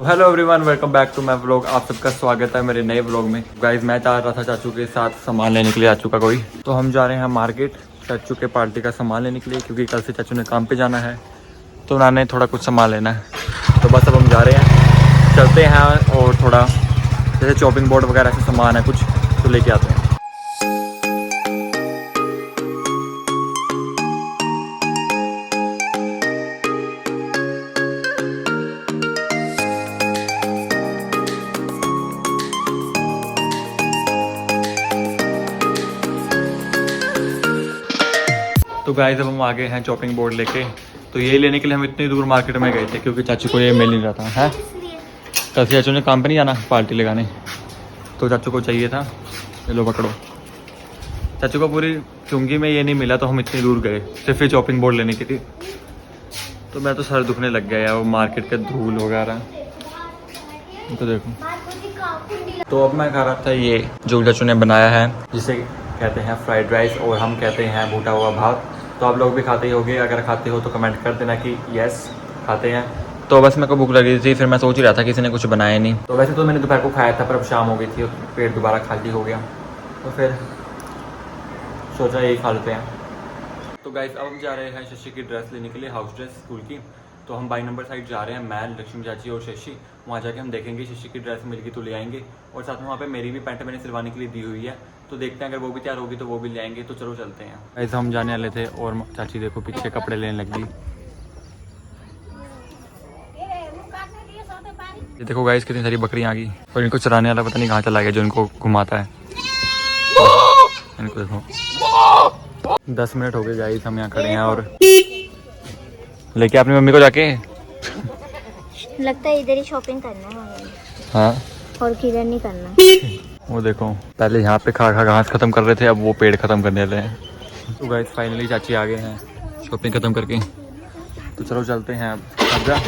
Hello everyone, welcome back to my vlog. आप सबका स्वागत है मेरे नए व्लॉग में। गाइज मैं जा रहा था चाचू के साथ सामान लेने के लिए, चाचू का कोई, तो हम जा रहे हैं मार्केट चाचू के पार्टी का सामान लेने के लिए, क्योंकि कल से चाचू ने काम पे जाना है तो उन्होंने थोड़ा कुछ सामान लेना है। तो बस अब हम जा रहे हैं, चलते हैं और थोड़ा जैसे चॉपिंग बोर्ड वगैरह से सामान है कुछ तो लेके आते हैं। तो गाइस अब हम आ गए हैं चॉपिंग बोर्ड लेके। तो ये लेने के लिए हम इतनी दूर मार्केट में गए थे क्योंकि चाचू को ये मिल नहीं रहा था है। कल से चाचू ने काम पे नहीं जाना पार्टी लगाने, तो चाचू को चाहिए था। ये लो पकड़ो। चाचू को पूरी चुंगी में ये नहीं मिला तो हम इतनी दूर गए सिर्फ ये चॉपिंग बोर्ड लेने के लिए। तो मैं तो सर दुखने लग गया यार, वो मार्केट का धूल वगैरह तो देखो। तो अब मैं खा रहा था ये जो चाचू ने बनाया है, जिसे कहते हैं फ्राइड राइस और हम कहते हैं भूटा हुआ भात। तो आप लोग भी खाते ही होंगे, अगर खाते हो तो कमेंट कर देना कि यस खाते हैं। तो बस मेरे को भूख लगी थी, फिर मैं सोच ही रहा था किसी ने कुछ बनाया नहीं। तो वैसे तो मैंने दोपहर को खाया था पर अब शाम हो गई थी, पेट दोबारा खाली हो गया तो फिर सोचा यही खा लेते हैं। तो गाइस अब हम जा रहे हैं शशि की ड्रेस लेने के लिए, हाउस ड्रेस स्कूल की। तो हम बाई नंबर साइड जा रहे हैं, मैं, लक्ष्मी चाची और शशि। वहाँ जाके हम देखेंगे शशि की ड्रेस मिल गई तो ले आएंगे, और साथ में वहाँ पे मेरी भी पैंट मैंने सिलवाने के लिए दी हुई है, तो देखते हैं अगर वो भी तैयार होगी तो वो भी ले आएंगे। तो चलो चलते हैं। ऐसा हम जाने वाले थे और चाची देखो पीछे कपड़े लेने लग गई। ये देखो गाइस कितनी सारी बकरियाँ आ गई, और इनको चराने वाला पता नहीं कहाँ चला गया जो इनको घुमाता है। इनको देखो 10 मिनट हो गए गाइस, हम यहाँ खड़े हैं और लेके अपनी मम्मी को जाके लगता है इधर ही शॉपिंग करना है। हाँ, और किधर नहीं करना। वो देखो पहले यहाँ पे खा खा घास खत्म कर रहे थे, अब वो पेड़ खत्म करने वाले हैं। तो गाइस फाइनली चाची आ गए हैं शॉपिंग खत्म करके, तो चलो चलते हैं अब जा।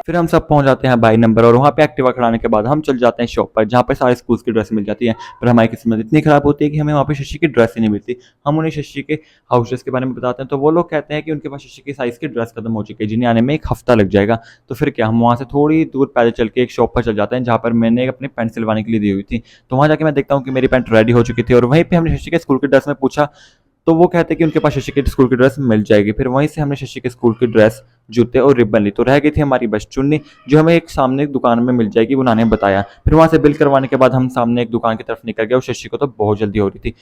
फिर हम सब पहुंच जाते हैं बाई नंबर, और वहाँ पे एक्टिवा खड़ाने के बाद हम चल जाते हैं शॉप पर जहाँ पे सारे स्कूल्स की ड्रेस मिल जाती है। पर हमारी किस्मत इतनी खराब होती है कि हमें वहाँ पे शशि की ड्रेस ही नहीं मिलती। हम उन्हें शशि के हाउस ड्रेस के बारे में बताते हैं तो वो लोग कहते हैं कि उनके पास शशि की साइज़ की ड्रेस खत्म हो चुकी है, जिन्हें आने में 1 हफ्ता लग जाएगा। तो फिर क्या, हम वहाँ से थोड़ी दूर पैदल चल के एक शॉप पर चल जाते हैं जहाँ पर मैंने अपनी पैंट सिलवाने के लिए दी हुई थी। तो वहाँ जाके मैं देखता हूँ कि मेरी पैंट रेडी हो चुकी थी, और वहीं पर हमने शशि के स्कूल की ड्रेस में पूछा तो वो कहते हैं कि उनके पास शशि के स्कूल की ड्रेस मिल जाएगी। फिर वहीं से हमने शशि के स्कूल की ड्रेस, जूते और रिबन ली। तो रह गई थी हमारी बस चुन्नी, जो हमें एक सामने एक दुकान में मिल जाएगी, उन्होंने बताया। फिर वहाँ से बिल करवाने के बाद हम सामने एक दुकान की तरफ निकल गए, और शशि को तो बहुत जल्दी हो रही थी।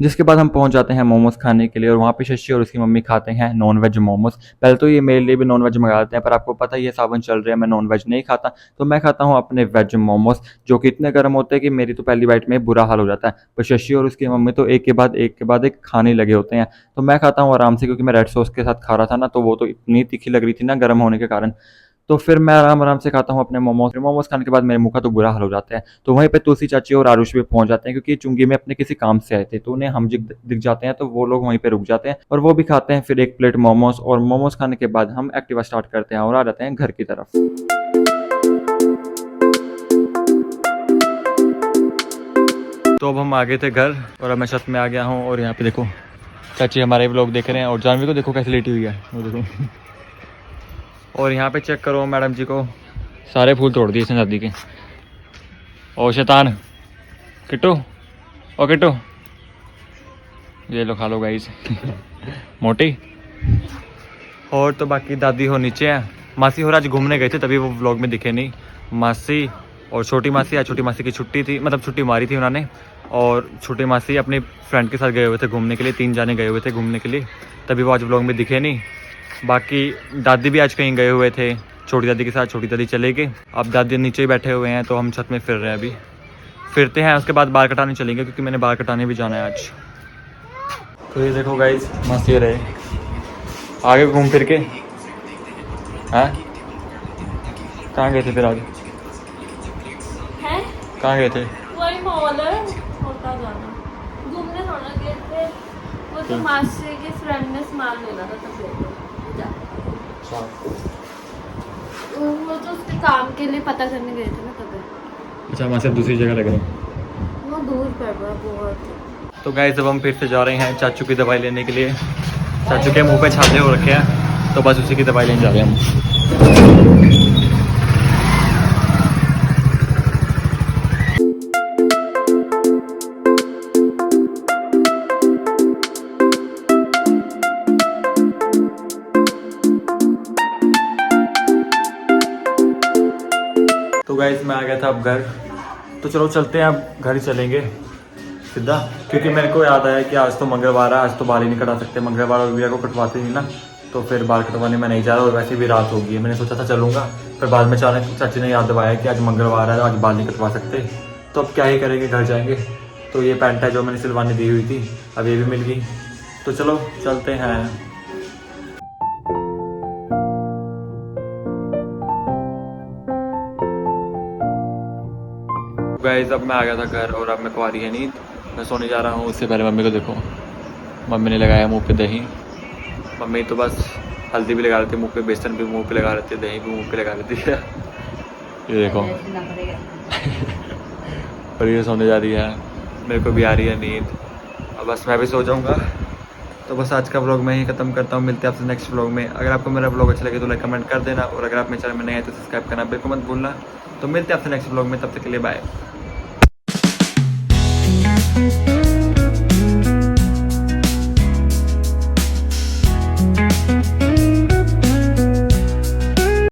जिसके बाद हम पहुंच जाते हैं मोमोज खाने के लिए, और वहाँ पे शशि और उसकी मम्मी खाते हैं नॉन वेज मोमोज। पहले तो ये मेरे लिए भी नॉन वेज मंगा देते हैं, पर आपको पता ही है सावन चल रहे हैं, मैं नॉन वेज नहीं खाता, तो मैं खाता हूँ अपने वेज मोमोज, जो कि इतने गर्म होते हैं कि मेरी तो पहली बाइट में बुरा हाल हो जाता है। पर शशि और उसकी मम्मी तो एक के बाद एक खाने लगे होते हैं। तो मैं खाता हूँ आराम से, क्योंकि मैं रेड सॉस के साथ खा रहा था ना, तो वो तो इतनी तीखी लग रही थी ना गर्म होने के कारण। तो फिर मैं आराम से खाता हूँ अपने मोमोज खाने के बाद मेरे मुंह का तो बुरा हाल हो जाता है। तो वहीं पे तुलसी चाची और आरुष भी पहुंच जाते हैं, क्योंकि चुंगी में अपने किसी काम से आए थे, तो उन्हें हम दिख जाते हैं, तो वो लोग वहीं पे रुक जाते हैं और वो भी खाते हैं फिर एक प्लेट मोमोज। और मोमोज खाने के बाद हम एक्टिवा स्टार्ट करते हैं और आ जाते हैं घर की तरफ। तो अब हम आ गए थे घर, और अब मैं छत में आ गया हूँ, और यहाँ पे देखो चाची हमारे व्लॉग देख रहे हैं, और जानवी को देखो कैसे लेटी हुई है, वो देखो। और यहाँ पे चेक करो मैडम जी को, सारे फूल तोड़ दिए इसने शादी के। ओ शैतान किट्टू, ओ किट्टू ये लो खा लो गाइस। मोटी। और तो बाकी दादी हो नीचे है, मासी और आज घूमने गए थे, तभी वो व्लॉग में दिखे नहीं। मासी और छोटी मासी, आज छोटी मासी की छुट्टी थी, मतलब छुट्टी मारी थी उन्होंने। और छोटी मासी अपने फ्रेंड के साथ गए हुए थे घूमने के लिए, 3 जाने गए हुए थे घूमने के लिए, तभी वो आज व्लॉग में दिखे नहीं। बाकी दादी भी आज कहीं गए हुए थे छोटी दादी के साथ, छोटी दादी चले गए। अब दादी नीचे ही बैठे हुए हैं, तो हम छत में फिर रहे हैं। अभी फिरते हैं, उसके बाद बाल कटाने चलेंगे, क्योंकि मैंने बाल कटाने भी जाना है आज। तो ये देखो गाइस, मस्त ये रहे आगे घूम फिर के। हैं कहाँ गए थे फिर आज? है कहाँ गए थे? वही मॉल है, होता जाना घूमने थोड़ा गए थे। वो तो मासी के फ्रेंड ने सामान लेना था तब गए थे। जा। वो तो उसके काम के लिए पता करने गए थे ना तब। अच्छा, वहाँ से दूसरी जगह लग रहे हैं। वो दूर पड़ रहा बहुत। तो गाइस अब हम फिर से जा रहे हैं चाचू की दवाई लेने के लिए। चाचू के मुंह पे छाले हो रखे हैं, तो बस उसी की दवाई लेने जा रहे हैं हम। तो गाइस मैं आ गया था अब घर, तो चलो चलते हैं, अब घर ही चलेंगे सीधा, क्योंकि मेरे को याद आया कि आज तो मंगलवार है, आज तो बाल ही नहीं कटा सकते। मंगलवार और वीडियो को कटवाते नहीं ना, तो फिर बाल कटवाने में नहीं जा रहा। और वैसे भी रात हो गई है, मैंने सोचा था चलूँगा, फिर बाद में चाची ने याद दिवाया कि आज मंगलवार है, आज बाल नहीं कटवा सकते, तो अब क्या ही करेंगे, घर जाएंगे। तो ये पैंट है जो मैंने सिलवाने दी हुई थी, अब ये भी मिल गई, तो चलो चलते हैं। गाइस अब मैं आ गया था घर, और अब मेरे को आ रही है नींद, मैं सोने जा रहा हूँ। उससे पहले मम्मी को देखो, मम्मी ने लगाया मुंह पे दही। मम्मी तो बस हल्दी भी लगा रही थी मुंह पे, बेसन भी मुंह पे लगा रही थी, दही भी मुंह पे लगा रही थी। ये देखो और ये सोने जा रही है, मेरे को भी आ रही है नींद, अब बस मैं भी सो जाऊँगा। तो बस आज का व्लॉग मैं ही खत्म करता हूँ, मिलते हैं आपसे नेक्स्ट व्लॉग में। अगर आपको मेरा व्लॉग अच्छा लगे तो लाइक कमेंट कर देना, और अगर आप मेरे चैनल में नए हैं तो सब्सक्राइब करना बिल्कुल मत भूलना। तो मिलते हैं आपसे नेक्स्ट व्लॉग में, तब तक के लिए बाय।